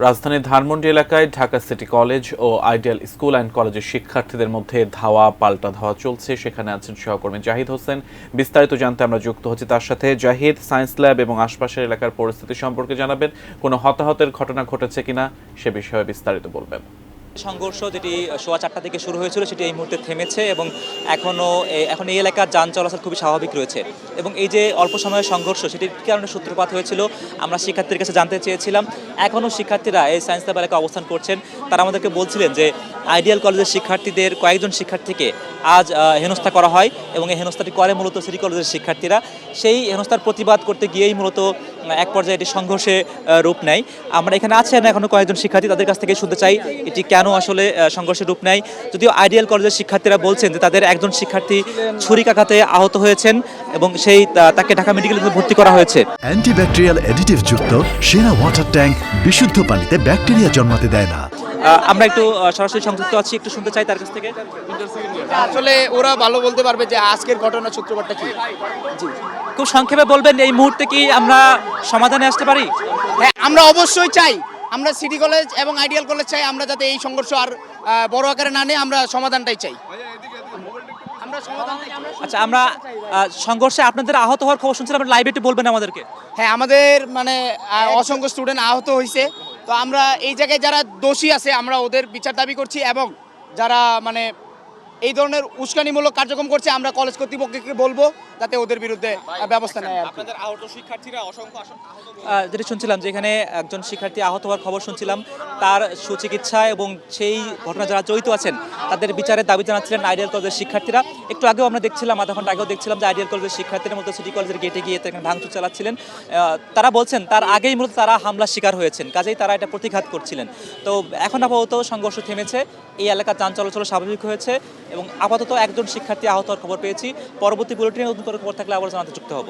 রাজধানীর ধানমন্ডি এলাকায় Dhaka city college ও আইডিয়াল স্কুল অ্যান্ড কলেজের শিক্ষার্থীদের মধ্যে ধাওয়া পাল্টা ধাওয়া চলছে। সেখানে আছেন সহকর্মী জাহিদ হোসেন। বিস্তারিত জানতে আমরা যুক্ত হচ্ছি তার সাথে। জাহিদ, সায়েন্স ল্যাব এবং আশপাশের এলাকার পরিস্থিতি সম্পর্কে জানাবেন। কোনো হতাহতের ঘটনা ঘটেছে কিনা সে বিষয়ে বিস্তারিত বলবেন। সংঘর্ষ যেটি সোয়া 4টা থেকে শুরু হয়েছিল সেটি এই মুহূর্তে থেমেছে এবং এখন এই এলাকার যান চলাচল খুবই স্বাভাবিক রয়েছে। এবং এই যে অল্প সময়ের সংঘর্ষ সেটির কারণে সূত্রপাত হয়েছিল আমরা শিক্ষার্থীদের কাছে জানতে চেয়েছিলাম। এখনও শিক্ষার্থীরা এই সায়েন্স ল্যাব এলাকায় অবস্থান করছেন। তারা আমাদেরকে বলছিলেন যে আইডিয়াল কলেজের শিক্ষার্থীদের কয়েকজন শিক্ষার্থীকে আজ হেনস্থা করা হয় এবং এই হেনস্থাটি করে মূলত সিটি কলেজের শিক্ষার্থীরা। সেই হেনস্থার প্রতিবাদ করতে গিয়েই মূলত এক পর্যায়ে এটি সংঘর্ষে রূপ নেয়। আমরা এখানে আছেন এখনও কয়েকজন শিক্ষার্থী, তাদের কাছ থেকে শুনতে চাই এটি কেন আসলে সংঘর্ষে রূপ নেয়। যদিও আইডিয়াল কলেজের শিক্ষার্থীরা বলছেন যে তাদের একজন শিক্ষার্থী ছুরিকাঘাতে আহত হয়েছেন এবং তাকে ঢাকা মেডিকেলে ভর্তি করা হয়েছে। অ্যান্টিব্যাকটেরিয়াল অ্যাডিটিভ যুক্ত সেরা ওয়াটার ট্যাঙ্ক বিশুদ্ধ পানিতে ব্যাকটেরিয়া জন্মাতে দেয় না। আমরা একটু সরাসরি সংযুক্ত আছি, একটু শুনতে চাই তার কাছ থেকে। আসলে ওরা ভালো বলতে পারবে যে আজকের ঘটনার সূত্রপাতটা কি। জি, খুব সংক্ষেপে বলবেন এই মুহূর্তে কি আমরা সমাধানে আসতে পারি? হ্যাঁ, আমরা অবশ্যই চাই, আমরা সিটি কলেজ এবং আইডিয়াল কলেজ চাই আমরা যাতে এই সংঘর্ষ আর বড় আকারে না নিয়ে আমরা সমাধানটাই চাই। আচ্ছা, আমরা সংঘর্ষে আপনাদের আহত হওয়ার খবর শুনছিলাম, লাইভে একটু বলবেন আমাদেরকে। হ্যাঁ, আমাদের অসংখ্য স্টুডেন্ট আহত হয়েছে। তো আমরা এই জায়গায় যারা দোষী আছে আমরা ওদের বিচার দাবি করছি এবং যারা এই ধরনের উস্কানিমূলক কার্যক্রম করছে আমরা কলেজ কর্তৃপক্ষকে বলবো যাতে ওদের বিরুদ্ধে ব্যবস্থা নেয়। আপনাদের আহত শিক্ষার্থীরা অসংখ্য যেটা শুনছিলাম যে এখানে একজন শিক্ষার্থী আহত হওয়ার খবর শুনছিলাম, তার সুচিকিৎসা এবং সেই ঘটনা যারা জড়িত আছেন তাদের বিচারের দাবি জানাচ্ছিলেন আইডিয়াল কলেজের শিক্ষার্থীরা। একটু আগেও আমরা দেখছিলাম, আধা ঘন্টা আগেও দেখছিলাম যে আইডিয়াল কলেজের শিক্ষার্থীদের মতো সিটি কলেজের গেটে গিয়ে এখানে ভাঙচুর চালাচ্ছিলেন। তারা বলছেন তার আগেই মূলত তারা হামলার শিকার হয়েছেন, কাজেই তারা এটা প্রতিঘাত করছিলেন। তো এখন আপাতত সংঘর্ষ থেমেছে, এই এলাকার যান চলাচল স্বাভাবিক হয়েছে এবং আপাতত একজন শিক্ষার্থী আহত হওয়ার খবর পেয়েছি। পরবর্তী বুলেটিনে নতুন করে খবর থাকলে আবার জানাতে যুক্ত হব।